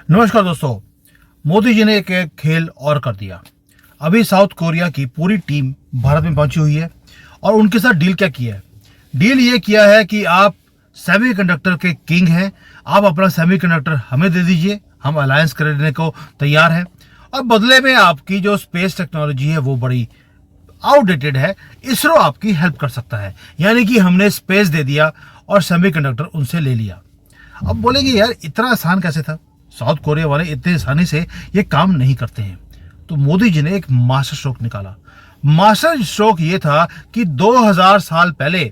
नमस्कार दोस्तों। मोदी जी ने एक खेल और कर दिया। अभी साउथ कोरिया की पूरी टीम भारत में पहुंची हुई है और उनके साथ डील क्या किया है। डील ये किया है कि आप सेमीकंडक्टर के किंग हैं, आप अपना सेमीकंडक्टर हमें दे दीजिए, हम अलायंस करने को तैयार हैं और बदले में आपकी जो स्पेस टेक्नोलॉजी है वो बड़ी आउटडेटेड है, इसरो आपकी हेल्प कर सकता है। यानी कि हमने स्पेस दे दिया और सेमीकंडक्टर उनसे ले लिया। अब बोलेंगे यार इतना आसान कैसे था, साउथ कोरिया वाले इतने आसानी से ये काम नहीं करते हैं। तो मोदी जी ने एक मास्टर स्ट्रोक निकाला। मास्टर स्ट्रोक ये था कि 2000 साल पहले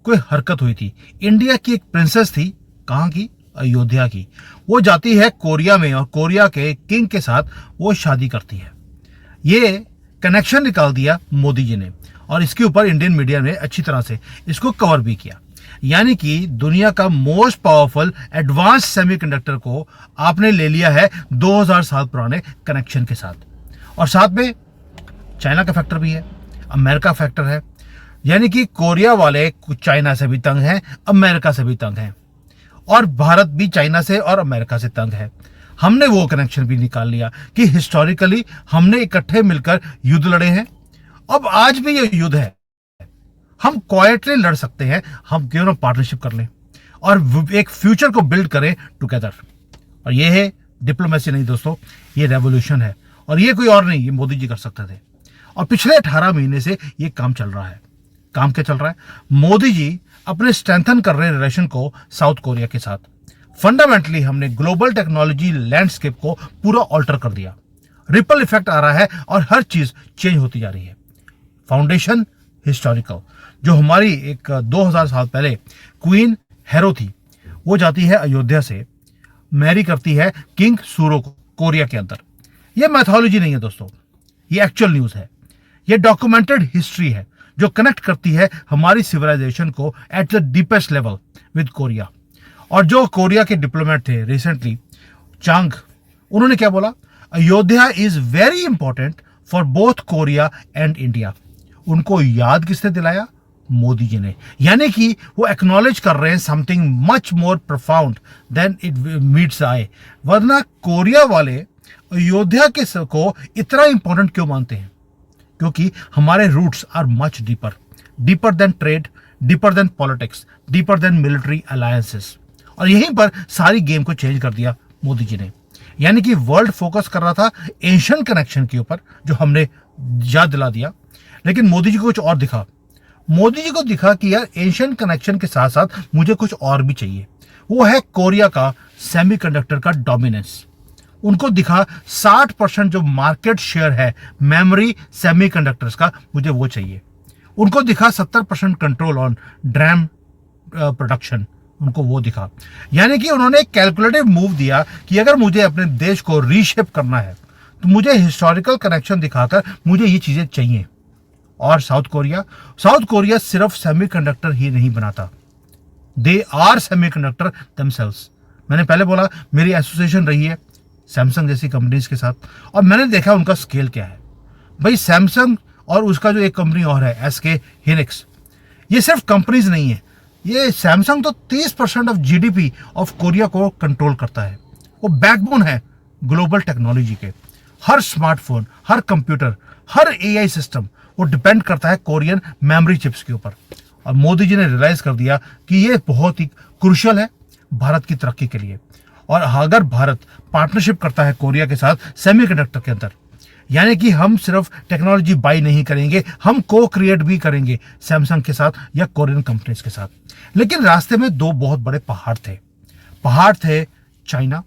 कोई हरकत हुई थी। इंडिया की एक प्रिंसेस थी, कहाँ की, अयोध्या की। वो जाती है कोरिया में और कोरिया के किंग के साथ वो शादी करती है। ये कनेक्शन निकाल दिया मोदी जी ने और इसके ऊपर इंडियन मीडिया ने अच्छी तरह से इसको कवर भी किया। यानी कि दुनिया का मोस्ट पावरफुल एडवांस सेमीकंडक्टर को आपने ले लिया है 2000 साल पुराने कनेक्शन के साथ। और साथ में चाइना का फैक्टर भी है, अमेरिका फैक्टर है। यानी कि कोरिया वाले चाइना से भी तंग हैं, अमेरिका से भी तंग हैं और भारत भी चाइना से और अमेरिका से तंग है। हमने वो कनेक्शन भी निकाल लिया कि हिस्टोरिकली हमने इकट्ठे मिलकर युद्ध लड़े हैं। अब आज भी ये युद्ध है, हम क्वाइटली लड़ सकते हैं। हम क्यों ना पार्टनरशिप कर लें और एक फ्यूचर को बिल्ड करें टुगेदर। और ये है डिप्लोमेसी नहीं दोस्तों, ये रेवोल्यूशन है और ये कोई और नहीं, ये मोदी जी कर सकते थे। और पिछले 18 महीने से ये काम चल रहा है। काम क्या चल रहा है? मोदी जी अपने स्ट्रेंथन कर रहे हैं रिलेशन को साउथ कोरिया के साथ। फंडामेंटली हमने ग्लोबल टेक्नोलॉजी लैंडस्केप को पूरा ऑल्टर कर दिया। रिपल इफेक्ट आ रहा है और हर चीज चेंज होती जा रही है। फाउंडेशन हिस्टोरिकल, जो हमारी एक 2000 साल पहले क्वीन हेरो थी, वो जाती है अयोध्या से, मैरी करती है किंग सूरो को कोरिया के अंदर। ये मैथोलॉजी नहीं है दोस्तों, ये एक्चुअल न्यूज है। ये डॉक्यूमेंटेड हिस्ट्री है जो कनेक्ट करती है हमारी सिविलाइजेशन को at the deepest level with Korea. और जो कोरिया के डिप्लोमेट थे रिसेंटली, चांग, उन्होंने क्या बोला? Ayodhya is very important for both Korea and India. उनको याद किसने दिलाया? मोदी जी ने। यानी कि वो एक्नॉलेज कर रहे हैं something much more profound than it meets eye. वरना कोरिया वाले अयोध्या के को इतना इंपॉर्टेंट क्यों मानते हैं? क्योंकि हमारे roots are much deeper, deeper than trade, deeper than politics, deeper than military alliances. और यहीं पर सारी गेम को चेंज कर दिया मोदी जी ने। यानी कि वर्ल्ड फोकस कर रहा था एशियन कनेक्शन के ऊपर, जो हमने याद दिला दिया। लेकिन मोदी जी को कुछ और दिखा। मोदी जी को दिखा कि यार एशियन कनेक्शन के साथ साथ मुझे कुछ और भी चाहिए। वो है कोरिया का सेमीकंडक्टर का डोमिनेंस। उनको दिखा 60% जो मार्केट शेयर है मेमोरी सेमीकंडक्टर्स का, मुझे वो चाहिए। उनको दिखा 70% कंट्रोल ऑन ड्रैम प्रोडक्शन, उनको वो दिखा। यानी कि उन्होंने एक कैलकुलेटिव मूव दिया कि अगर मुझे अपने देश को रीशेप करना है तो मुझे हिस्टोरिकल कनेक्शन दिखाकर मुझे ये चीजें चाहिए। और साउथ कोरिया सिर्फ सेमीकंडक्टर ही नहीं बनाता, दे आर सेमीकंडक्टर देमसेल्व्स। मैंने पहले बोला मेरी एसोसिएशन रही है सैमसंग जैसी कंपनीज के साथ और मैंने देखा उनका स्केल क्या है। भाई सैमसंग और उसका जो एक कंपनी और है एसके हिनिक्स, ये सिर्फ कंपनीज नहीं है, ये सैमसंग तो 30% ऑफ जीडीपी ऑफ कोरिया को कंट्रोल करता है। वो बैकबोन है ग्लोबल टेक्नोलॉजी के। हर स्मार्टफोन, हर कंप्यूटर, हर एआई सिस्टम वो डिपेंड करता है कोरियन मेमोरी चिप्स के ऊपर। और मोदी जी ने रियलाइज कर दिया कि ये बहुत ही क्रूशियल है भारत की तरक्की के लिए। और अगर भारत पार्टनरशिप करता है कोरिया के साथ सेमीकंडक्टर के अंदर, यानी कि हम सिर्फ टेक्नोलॉजी बाई नहीं करेंगे, हम को क्रिएट भी करेंगे सैमसंग के साथ या कोरियन कंपनीज के साथ। लेकिन रास्ते में दो बहुत बड़े पहाड़ थे चाइना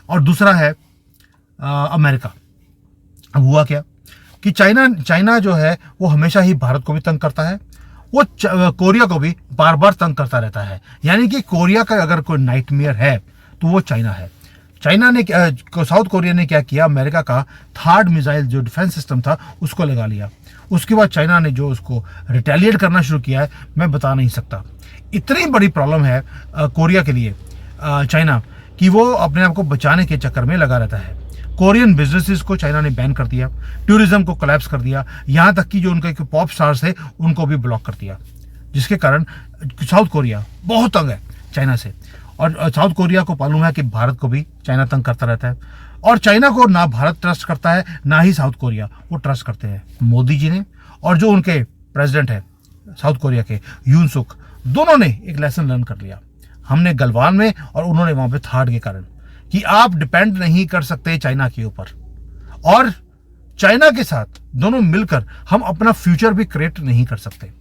और दूसरा है अमेरिका। अब हुआ क्या कि चाइना जो है वो हमेशा ही भारत को भी तंग करता है, वो कोरिया को भी बार बार तंग करता रहता है। यानी कि कोरिया का अगर कोई नाइटमेयर है तो वो चाइना है। साउथ कोरिया ने क्या किया? अमेरिका का थर्ड मिसाइल जो डिफेंस सिस्टम था उसको लगा लिया। उसके बाद चाइना ने जो उसको रिटेलिएट करना शुरू किया है, मैं बता नहीं सकता। इतनी बड़ी प्रॉब्लम है कोरिया के लिए चाइना कि वो अपने आप को बचाने के चक्कर में लगा रहता है। कोरियन बिजनेसेस को चाइना ने बैन कर दिया, टूरिज्म को कोलैप्स कर दिया, यहाँ तक कि जो उनके पॉप स्टार्स थे उनको भी ब्लॉक कर दिया, जिसके कारण साउथ कोरिया बहुत तंग है चाइना से। और साउथ कोरिया को मालूम है कि भारत को भी चाइना तंग करता रहता है, और चाइना को ना भारत ट्रस्ट करता है ना ही साउथ कोरिया वो ट्रस्ट करते हैं। मोदी जी ने और जो उनके प्रेसिडेंट है साउथ कोरिया के यून सुक, दोनों ने एक लेसन लर्न कर लिया। हमने गलवान में और उन्होंने वहां पे थाड़ के कारण, कि आप डिपेंड नहीं कर सकते चाइना के ऊपर, और चाइना के साथ दोनों मिलकर हम अपना फ्यूचर भी क्रिएट नहीं कर सकते।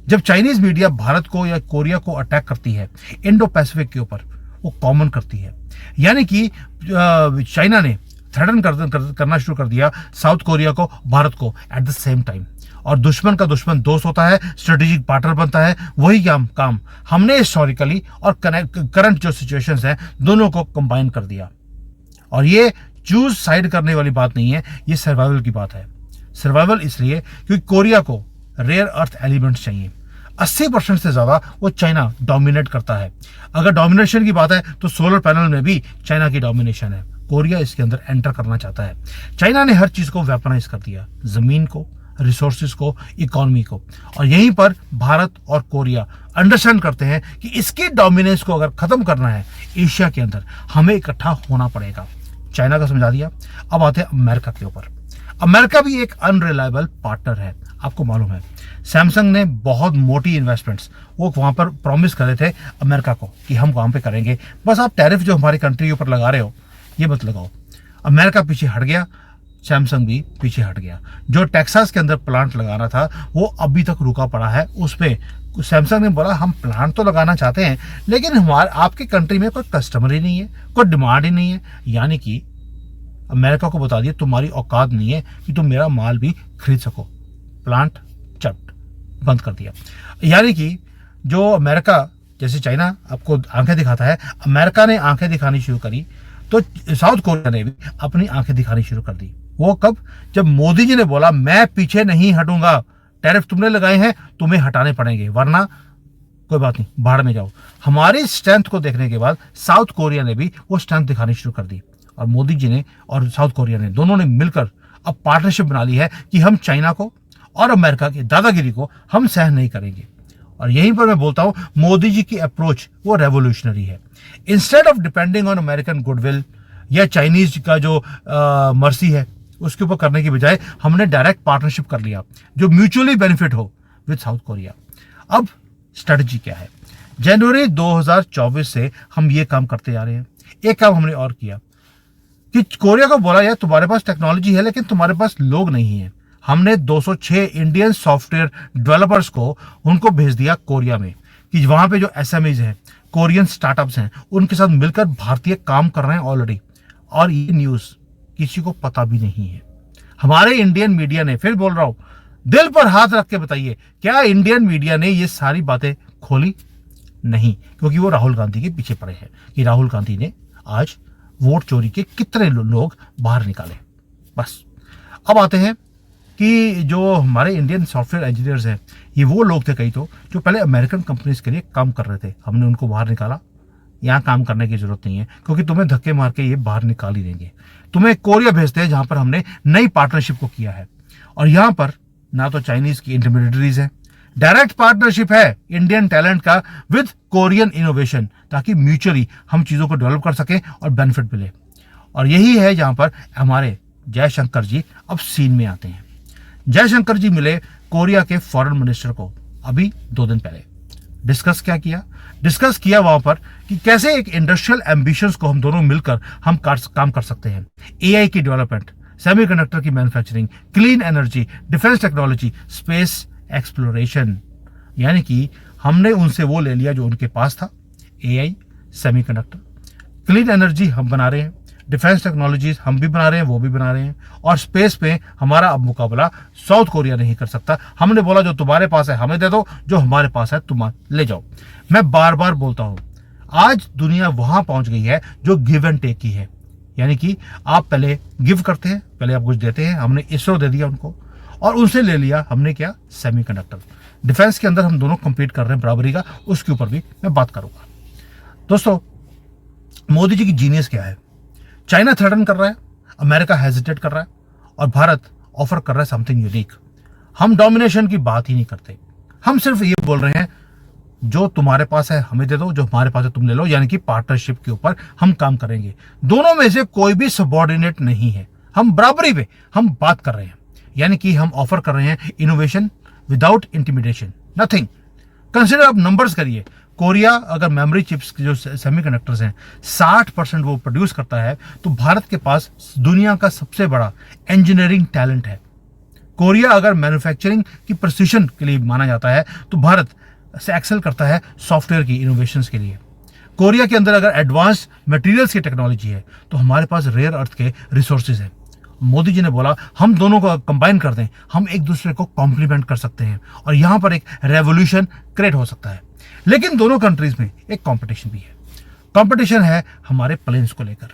जब चाइनीज मीडिया भारत को या कोरिया को अटैक करती है इंडो पैसिफिक के ऊपर, वो कॉमन करती है, यानी कि चाइना ने थ्रेटन करना शुरू कर दिया साउथ कोरिया को, भारत को एट द सेम टाइम। और दुश्मन का दुश्मन दोस्त होता है, स्ट्रेटेजिक पार्टनर बनता है। वही काम हमने हिस्टोरिकली और करंट जो सिचुएशंस हैं दोनों को कंबाइन कर दिया। और ये चूज साइड करने वाली बात नहीं है, ये सर्वाइवल की बात है। सर्वाइवल इसलिए क्योंकि कोरिया को रेयर अर्थ एलिमेंट्स चाहिए। 80% से ज्यादा वो चाइना डोमिनेट करता है। अगर डोमिनेशन की बात है तो सोलर पैनल में भी चाइना की डोमिनेशन है। कोरिया इसके अंदर एंटर करना चाहता है। चाइना ने हर चीज को वेपनाइज कर दिया, जमीन को, रिसोर्सेज को, इकोनॉमी को। और यहीं पर भारत और कोरिया अंडरस्टैंड करते हैं कि इसके डोमिनेंस को अगर खत्म करना है एशिया के अंदर, हमें इकट्ठा होना पड़ेगा। चाइना का समझा दिया। अब आते हैं अमेरिका के ऊपर। अमेरिका भी एक अनरिलायबल पार्टनर है। आपको मालूम है सैमसंग ने बहुत मोटी इन्वेस्टमेंट्स वो वहां पर प्रॉमिस करे थे अमेरिका को कि हम वहां पे करेंगे, बस आप टैरिफ जो हमारी कंट्री के ऊपर लगा रहे हो ये मत लगाओ। अमेरिका पीछे हट गया, सैमसंग भी पीछे हट गया। जो टेक्सास के अंदर प्लांट लगाना था वो अभी तक रुका पड़ा है। उसमें सैमसंग ने बोला हम प्लांट तो लगाना चाहते हैं लेकिन हमारे आपकी कंट्री में कोई कस्टमर ही नहीं है, कोई डिमांड ही नहीं है। यानी कि अमेरिका को बता दिया तुम्हारी औकात नहीं है कि तुम मेरा माल भी खरीद सको। प्लांट चट बंद कर दिया। यानी कि जो अमेरिका, जैसे चाइना आपको आंखें दिखाता है, अमेरिका ने आंखें दिखानी शुरू करी तो साउथ कोरिया ने भी अपनी आंखें दिखानी शुरू कर दी। वो कब? जब मोदी जी ने बोला मैं पीछे नहीं हटूंगा, टैरिफ तुमने लगाए हैं तुम्हें हटाने पड़ेंगे वरना कोई बात नहीं भाड़ में जाओ। हमारी स्ट्रेंथ को देखने के बाद साउथ कोरिया ने भी वो स्ट्रेंथ दिखानी शुरू कर दी। और मोदी जी ने और साउथ कोरिया ने दोनों ने मिलकर अब पार्टनरशिप बना ली है कि हम चाइना को और अमेरिका की दादागिरी को हम सहन नहीं करेंगे। और यहीं पर मैं बोलता हूं मोदी जी की अप्रोच वो रेवोल्यूशनरी है। Instead of depending on American goodwill या चाइनीज का जो मर्सी है उसके ऊपर करने की बजाय हमने डायरेक्ट पार्टनरशिप कर लिया जो म्यूचुअली बेनिफिट हो विद साउथ कोरिया। अब स्ट्रेटजी क्या है? जनवरी 2024 से हम ये काम करते जा रहे हैं। एक काम हमने और किया कि कोरिया को बोला यार तुम्हारे पास टेक्नोलॉजी है लेकिन तुम्हारे पास लोग नहीं है। हमने 206 इंडियन सॉफ्टवेयर डेवलपर्स को उनको भेज दिया कोरिया में कि वहां पे जो एसएमईज हैं, कोरियन स्टार्टअप्स हैं, उनके साथ मिलकर भारतीय काम कर रहे हैं ऑलरेडी। और ये न्यूज किसी को पता भी नहीं है। हमारे इंडियन मीडिया ने, फिर बोल रहा हूं, दिल पर हाथ रख के बताइए क्या इंडियन मीडिया ने ये सारी बातें खोली? नहीं, क्योंकि वो राहुल गांधी के पीछे पड़े हैं कि राहुल गांधी ने आज वोट चोरी के कितने लोग बाहर निकाले। बस अब आते हैं कि जो हमारे इंडियन सॉफ्टवेयर इंजीनियर्स हैं ये वो लोग थे कई तो जो पहले अमेरिकन कंपनीज के लिए काम कर रहे थे। हमने उनको बाहर निकाला। यहाँ काम करने की जरूरत नहीं है क्योंकि तुम्हें धक्के मार के ये बाहर निकाल ही देंगे। तुम्हें कोरिया भेजते हैं जहां पर हमने नई पार्टनरशिप को किया है। और यहाँ पर ना तो चाइनीज की इंटरमीडिएटरीज है, डायरेक्ट पार्टनरशिप है इंडियन टैलेंट का विद कोरियन इनोवेशन, ताकि म्यूचुअली हम चीजों को डेवलप कर सकें और बेनिफिट मिले। और यही है जहां पर हमारे जयशंकर जी अब सीन में आते हैं। जयशंकर जी मिले कोरिया के फॉरेन मिनिस्टर को अभी 2 दिन पहले। डिस्कस किया वहां पर कि कैसे एक इंडस्ट्रियल एम्बिशंस को हम दोनों मिलकर हम काम कर सकते हैं। एआई की डेवलपमेंट, सेमीकंडक्टर की manufacturing, clean energy, defence technology, space exploration. यानी कि हमने उनसे वो ले लिया जो उनके पास था, एआई, सेमीकंडक्टर, क्लीन एनर्जी हम बना रहे हैं, डिफेंस टेक्नोलॉजीज हम भी बना रहे हैं, वो भी बना रहे हैं, और स्पेस पे हमारा अब मुकाबला साउथ कोरिया नहीं कर सकता। हमने बोला जो तुम्हारे पास है हमें दे दो, जो हमारे पास है तुम ले जाओ। मैं बार बार बोलता हूं आज दुनिया वहां पहुंच गई है जो गिव एंड टेक की है। यानी कि आप पहले गिव करते हैं, पहले आप कुछ देते हैं। हमने इसरो दे दिया उनको और उनसे ले लिया हमने क्या, सेमीकंडक्टर। डिफेंस के अंदर हम दोनों कंपीट कर रहे हैं बराबरी का, उसके ऊपर भी मैं बात करूंगा। दोस्तों मोदी जी की जीनियस क्या है? चाइना थ्रेटन कर रहा है, अमेरिका हेजिटेट कर रहा है और भारत ऑफर कर रहा है समथिंग यूनिक। हम डोमिनेशन की बात ही नहीं करते, हम सिर्फ ये बोल रहे हैं जो तुम्हारे पास है हमें दे दो, जो हमारे पास है तुम ले लो, यानी कि पार्टनरशिप के ऊपर हम काम करेंगे। दोनों में से कोई भी सबॉर्डिनेट नहीं है, हम बराबरी पे हम बात कर रहे हैं, यानी कि हम ऑफर कर रहे हैं innovation without intimidation, nothing. Consider आप नंबर्स करिए, कोरिया अगर मेमोरी चिप्स जो सेमीकंडक्टर्स हैं 60% वो प्रोड्यूस करता है, तो भारत के पास दुनिया का सबसे बड़ा इंजीनियरिंग टैलेंट है। कोरिया अगर मैन्युफैक्चरिंग की प्रिसिशन के लिए माना जाता है, तो भारत से एक्सेल करता है सॉफ्टवेयर की इनोवेशंस के लिए। कोरिया के अंदर अगर एडवांस मटेरियल्स की टेक्नोलॉजी है, तो हमारे पास रेयर अर्थ के रिसोर्सेज हैं। मोदी जी ने बोला हम दोनों को कंबाइन कर दें, हम एक दूसरे को कॉम्प्लीमेंट कर सकते हैं और यहां पर एक रेवोल्यूशन क्रिएट हो सकता है। लेकिन दोनों कंट्रीज में एक कंपटीशन भी है। कंपटीशन है हमारे प्लेन्स को लेकर।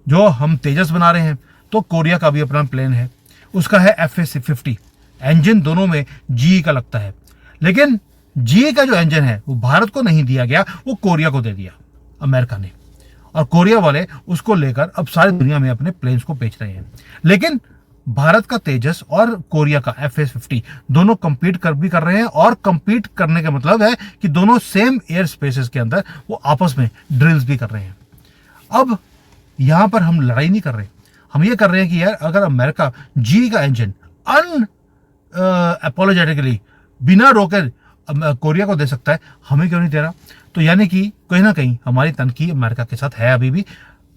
जो हम तेजस बना रहे हैं, तो कोरिया का भी अपना प्लेन है, उसका है FA-50। इंजन दोनों में GE का लगता है, लेकिन GE का जो इंजन है वो भारत को नहीं दिया गया, वो कोरिया को दे दिया अमेरिका ने, और कोरिया वाले उसको लेकर अब सारी दुनिया में अपने प्लेन्स को बेच रहे हैं। लेकिन भारत का तेजस और कोरिया का FA-50 दोनों कंपीट कर रहे हैं, और कंपीट करने का मतलब है कि दोनों सेम एयर स्पेसेस के अंदर वो आपस में ड्रिल्स भी कर रहे हैं। अब यहां पर हम लड़ाई नहीं कर रहे, हम ये कर रहे हैं कि यार अगर अमेरिका GE का इंजन अनअपोलोजेटिकली बिना रोके कोरिया को दे सकता है, हमें क्यों नहीं दे रहा? तो यानी कि कहीं ना कहीं हमारी तनकी अमेरिका के साथ है। अभी भी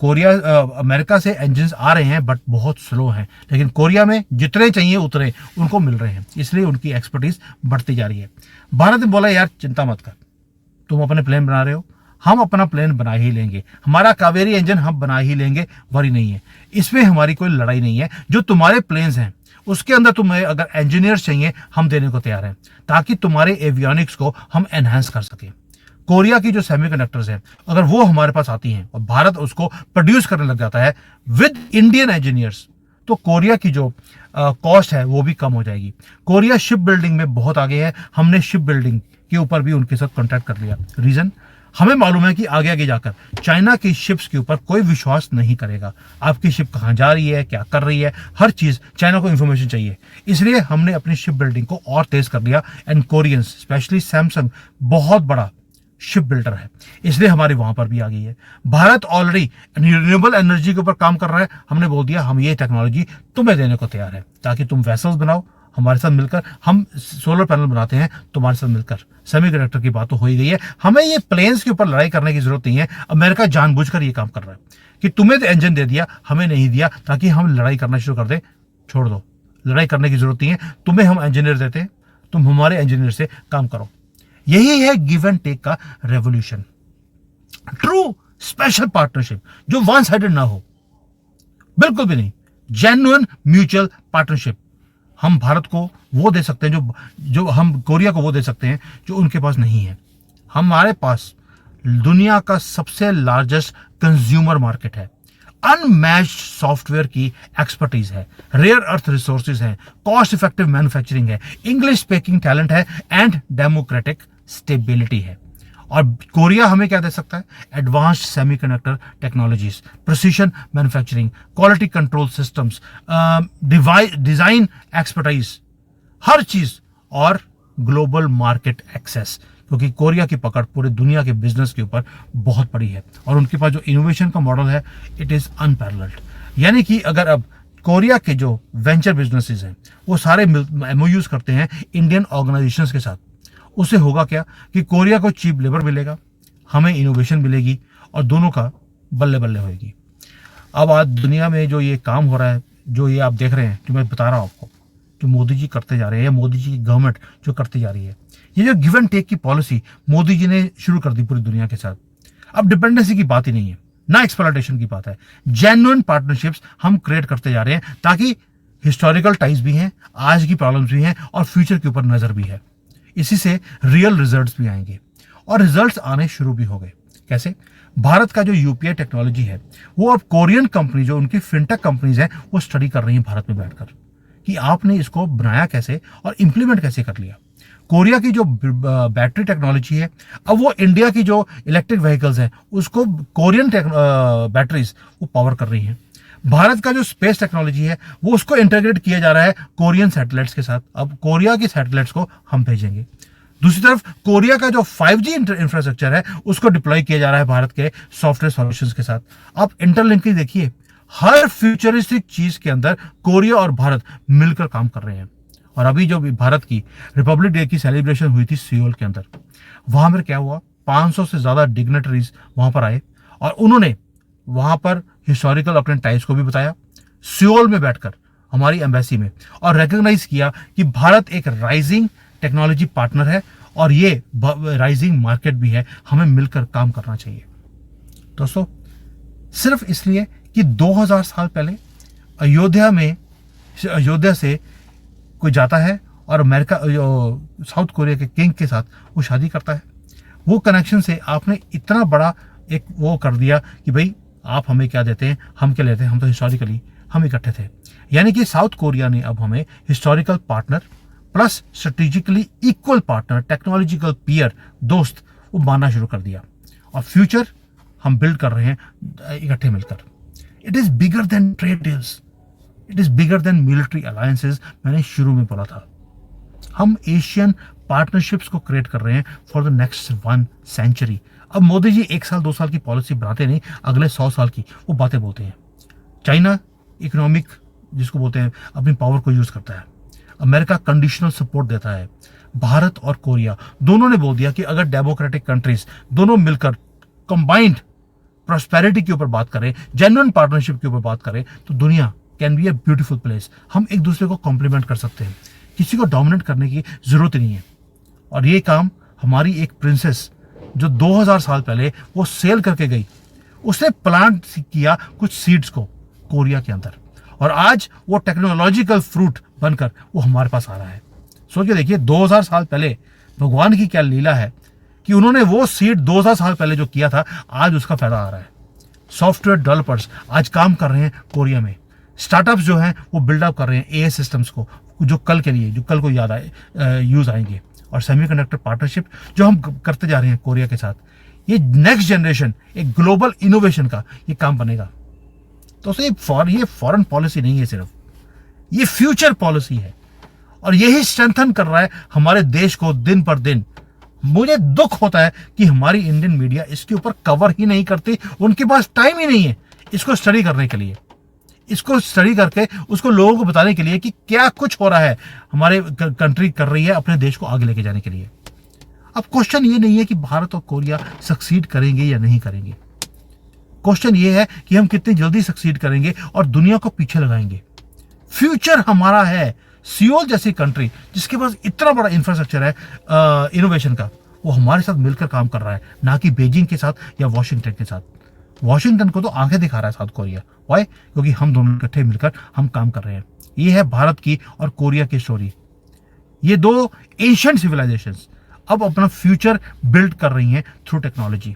कोरिया अमेरिका से इंजन्स आ रहे हैं, बट बहुत स्लो हैं, लेकिन कोरिया में जितने चाहिए उतने उनको मिल रहे हैं, इसलिए उनकी एक्सपर्टीज बढ़ती जा रही है। भारत ने बोला यार चिंता मत कर, तुम अपने प्लेन बना रहे हो, हम अपना प्लेन बना ही लेंगे, हमारा कावेरी इंजन हम बना ही लेंगे, वरी नहीं है, इसमें हमारी कोई लड़ाई नहीं है। जो तुम्हारे प्लेन्स हैं उसके अंदर तुम्हें अगर इंजीनियर्स चाहिए, हम देने को तैयार हैं, ताकि तुम्हारे एवियोनिक्स को हम एनहांस कर सकें। कोरिया की जो सेमीकंडक्टर्स हैं, अगर वो हमारे पास आती हैं और भारत उसको प्रोड्यूस करने लग जाता है विद इंडियन इंजीनियर्स, तो कोरिया की जो कॉस्ट है वो भी कम हो जाएगी। कोरिया शिप बिल्डिंग में बहुत आगे है, हमने शिप बिल्डिंग के ऊपर भी उनके साथ कॉन्ट्रैक्ट कर लिया। रीजन, हमें मालूम है कि आगे आगे जाकर चाइना की शिप्स के ऊपर कोई विश्वास नहीं करेगा। आपकी शिप कहाँ जा रही है, क्या कर रही है, हर चीज चाइना को इंफॉर्मेशन चाहिए, इसलिए हमने अपनी शिप बिल्डिंग को और तेज कर दिया। एंड कोरियंस स्पेशली सैमसंग बहुत बड़ा शिप बिल्डर है, इसलिए हमारी वहां पर भी आ गई है। भारत ऑलरेडी रिन्यूएबल एनर्जी के ऊपर काम कर रहा है, हमने बोल दिया हम ये टेक्नोलॉजी तुम्हें देने को तैयार है, ताकि तुम वेसल्स बनाओ हमारे साथ मिलकर, हम सोलर पैनल बनाते हैं तुम्हारे साथ मिलकर। सेमीकंडक्टर की बात तो हो ही गई है, हमें ये प्लेन्स के ऊपर लड़ाई करने की जरूरत नहीं है। अमेरिका जानबूझकर ये काम कर रहा है कि तुम्हें तो इंजन दे दिया, हमें नहीं दिया, ताकि हम लड़ाई करना शुरू कर दें। छोड़ दो, लड़ाई करने की जरूरत नहीं है, तुम्हें हम इंजीनियर देते हैं, तुम हमारे इंजीनियर से काम करो। यही है गिव एंड टेक का रेवोल्यूशन, ट्रू स्पेशल पार्टनरशिप जो वन साइडेड ना हो, बिल्कुल भी नहीं, जेन्युइन म्यूचुअल पार्टनरशिप। हम भारत को वो दे सकते हैं जो हम कोरिया को वो दे सकते हैं जो उनके पास नहीं है। हमारे पास दुनिया का सबसे लार्जेस्ट कंज्यूमर मार्केट है, अनमैच्ड सॉफ्टवेयर की एक्सपर्टीज है, रेयर अर्थ रिसोर्सेज हैं, कॉस्ट इफेक्टिव मैन्युफैक्चरिंग है, इंग्लिश स्पीकिंग टैलेंट है, एंड डेमोक्रेटिक स्टेबिलिटी है। और कोरिया हमें क्या दे सकता है? Advanced semiconductor technologies, precision manufacturing, quality control systems, design expertise, हर चीज, और ग्लोबल मार्केट एक्सेस, क्योंकि कोरिया की पकड़ पूरे दुनिया के बिजनेस के ऊपर बहुत बड़ी है, और उनके पास जो इनोवेशन का मॉडल है इट इज अनपैरेलल्ड। यानी कि अगर अब कोरिया के जो वेंचर बिजनेसेस हैं वो सारे MOUs करते हैं इंडियन ऑर्गेनाइजेशंस के साथ, उससे होगा क्या कि कोरिया को चीप लेबर मिलेगा, हमें इनोवेशन मिलेगी, और दोनों का बल्ले बल्ले होगी। अब आज दुनिया में जो ये काम हो रहा है, जो ये आप देख रहे हैं, जो मैं बता रहा हूं आपको, जो मोदी जी करते जा रहे हैं, या मोदी जी की गवर्नमेंट जो करती जा रही है, ये जो गिव एंड टेक की पॉलिसी मोदी जी ने शुरू कर दी पूरी दुनिया के साथ। अब डिपेंडेंसी की बात ही नहीं है, ना एक्सप्लॉयटेशन की बात है, जेन्युइन पार्टनरशिप्स हम क्रिएट करते जा रहे हैं, ताकि हिस्टोरिकल टाइज भी हैं, आज की प्रॉब्लम्स भी हैं, और फ्यूचर के ऊपर नजर भी है। इसी से रियल रिजल्ट्स भी आएंगे, और रिजल्ट्स आने शुरू भी हो गए। कैसे? भारत का जो UPI टेक्नोलॉजी है वो अब कोरियन कंपनी, जो उनकी फिनटेक कंपनीज हैं, वो स्टडी कर रही हैं भारत में बैठकर कि आपने इसको बनाया कैसे और इंप्लीमेंट कैसे कर लिया। कोरिया की जो बैटरी टेक्नोलॉजी है, अब वो इंडिया की जो इलेक्ट्रिक व्हीकल्स हैं उसको कोरियन बैटरीज वो पावर कर रही हैं। भारत का जो स्पेस टेक्नोलॉजी है वो उसको इंटीग्रेट किया जा रहा है कोरियन सैटेलाइट्स के साथ। अब कोरिया की सैटेलाइट्स को हम भेजेंगे। दूसरी तरफ कोरिया का जो 5G इंफ्रास्ट्रक्चर है उसको डिप्लॉय किया जा रहा है भारत के सॉफ्टवेयर सॉल्यूशंस के साथ। आप इंटरलिंकिंग देखिए, हर फ्यूचरिस्टिक चीज के अंदर कोरिया और भारत मिलकर काम कर रहे हैं। और अभी जो भी भारत की रिपब्लिक डे की सेलिब्रेशन हुई थी सियोल के अंदर, वहां पर क्या हुआ, 500 से ज्यादा डिग्नेटरीज वहां पर आए और उन्होंने वहां पर हिस्टोरिकल अपने टाइप्स को भी बताया सियोल में बैठकर हमारी एम्बेसी में, और रिकॉग्नाइज किया कि भारत एक राइजिंग टेक्नोलॉजी पार्टनर है और ये राइजिंग मार्केट भी है, हमें मिलकर काम करना चाहिए। दोस्तों, सिर्फ इसलिए कि 2000 साल पहले अयोध्या से कोई जाता है और अमेरिका साउथ कोरिया के किंग के साथ वो शादी करता है, वो कनेक्शन से आपने इतना बड़ा एक वो कर दिया कि भाई आप हमें क्या देते हैं, हम क्या लेते हैं, हम तो हिस्टोरिकली हम इकट्ठे थे। यानी कि साउथ कोरिया ने अब हमें historical partner plus strategically equal partner, technological peer, दोस्त वो मानना शुरू कर दिया और फ्यूचर हम बिल्ड कर रहे हैं इकट्ठे मिलकर। It is bigger than trade deals, it is bigger than military alliances. मैंने शुरू में बोला था, हम एशियन पार्टनरशिप्स को क्रिएट कर रहे हैं फॉर द नेक्स्ट 1 सेंचुरी। अब मोदी जी 1 साल 2 साल की पॉलिसी बनाते नहीं, अगले 100 साल की वो बातें बोलते हैं। चाइना इकोनॉमिक जिसको बोलते हैं अपनी पावर को यूज करता है, अमेरिका कंडीशनल सपोर्ट देता है, भारत और कोरिया दोनों ने बोल दिया कि अगर डेमोक्रेटिक कंट्रीज दोनों मिलकर कंबाइंड प्रॉस्पेरिटी के ऊपर बात करें, जेन्युइन पार्टनरशिप के ऊपर बात करें, तो दुनिया can be a beautiful place. हम एक दूसरे को कॉम्प्लीमेंट कर सकते हैं, किसी को डोमिनेट करने की जरूरत नहीं है। और ये काम हमारी एक प्रिंसेस जो 2000 साल पहले वो सेल करके गई, उसने प्लांट किया कुछ सीड्स को कोरिया के अंदर, और आज वो टेक्नोलॉजिकल फ्रूट बनकर वो हमारे पास आ रहा है। सोच के देखिए 2000 साल पहले भगवान की क्या लीला है कि उन्होंने वो सीड 2000 साल पहले जो किया था आज उसका फायदा आ रहा है। सॉफ्टवेयर डेवलपर्स आज काम कर रहे हैं कोरिया में, स्टार्टअप्स जो हैं वो बिल्डअप कर रहे हैं एआई सिस्टम्स को जो कल के लिए, जो कल को याद आए यूज आएंगे। और सेमीकंडक्टर पार्टनरशिप जो हम करते जा रहे हैं कोरिया के साथ, ये नेक्स्ट जनरेशन एक ग्लोबल इनोवेशन का ये काम बनेगा। तो ये फॉरेन पॉलिसी नहीं है, सिर्फ ये फ्यूचर पॉलिसी है और यही स्ट्रेंथन कर रहा है हमारे देश को दिन पर दिन। मुझे दुख होता है कि हमारी इंडियन मीडिया इसके ऊपर कवर ही नहीं करती, उनके पास टाइम ही नहीं है इसको स्टडी करने के लिए, इसको स्टडी करके उसको लोगों को बताने के लिए कि क्या कुछ हो रहा है, हमारे कंट्री कर रही है अपने देश को आगे लेके जाने के लिए। अब क्वेश्चन ये नहीं है कि भारत और कोरिया सक्सीड करेंगे या नहीं करेंगे, क्वेश्चन ये है कि हम कितनी जल्दी सक्सीड करेंगे और दुनिया को पीछे लगाएंगे। फ्यूचर हमारा है। सियोल जैसी कंट्री जिसके पास इतना बड़ा इंफ्रास्ट्रक्चर है इनोवेशन का, वो हमारे साथ मिलकर काम कर रहा है, ना कि बीजिंग के साथ या वॉशिंगटन के साथ। वॉशिंगटन को तो आंखें दिखा रहा है साउथ कोरिया, वाई? क्योंकि हम दोनों इकट्ठे मिलकर हम काम कर रहे हैं। ये है भारत की और कोरिया की स्टोरी। ये दो एंशिएंट सिविलाइजेशंस अब अपना फ्यूचर बिल्ड कर रही हैं थ्रू टेक्नोलॉजी।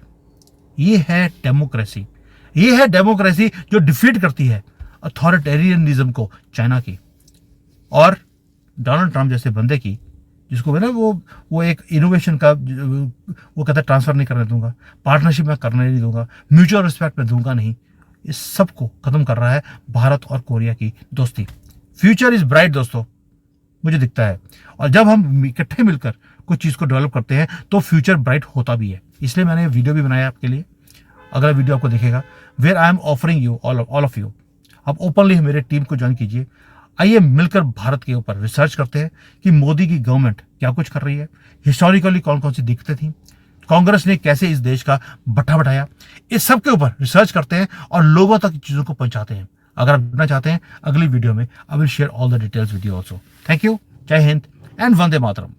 ये है डेमोक्रेसी, ये है डेमोक्रेसी जो डिफीट करती है अथॉरिटेरियनिज्म को, चाइना की और डोनाल्ड ट्रंप जैसे बंदे की, जिसको ना वो एक इनोवेशन का वो कहता है ट्रांसफर नहीं करने दूंगा, पार्टनरशिप में करने नहीं दूंगा, म्यूचुअल रिस्पेक्ट में दूंगा नहीं। इस सब को खत्म कर रहा है भारत और कोरिया की दोस्ती। फ्यूचर इज ब्राइट दोस्तों, मुझे दिखता है। और जब हम इकट्ठे मिलकर कुछ चीज़ को डेवलप करते हैं तो फ्यूचर ब्राइट होता भी है। इसलिए मैंने वीडियो भी बनाया आपके लिए, अगला वीडियो आपको दिखेगा, where I am offering you all of you. आप ओपनली मेरे टीम को ज्वाइन कीजिए। आइए मिलकर भारत के ऊपर रिसर्च करते हैं कि मोदी की गवर्नमेंट क्या कुछ कर रही है, हिस्टोरिकली कौन कौन सी दिक्कतें थी, कांग्रेस ने कैसे इस देश का भट्ठा बैठाया, इस सब के ऊपर रिसर्च करते हैं और लोगों तक चीज़ों को पहुंचाते हैं। अगर आप जानना चाहते हैं अगली वीडियो में I will share all the details with you also. Thank you, जय हिंद एंड वंदे मातरम।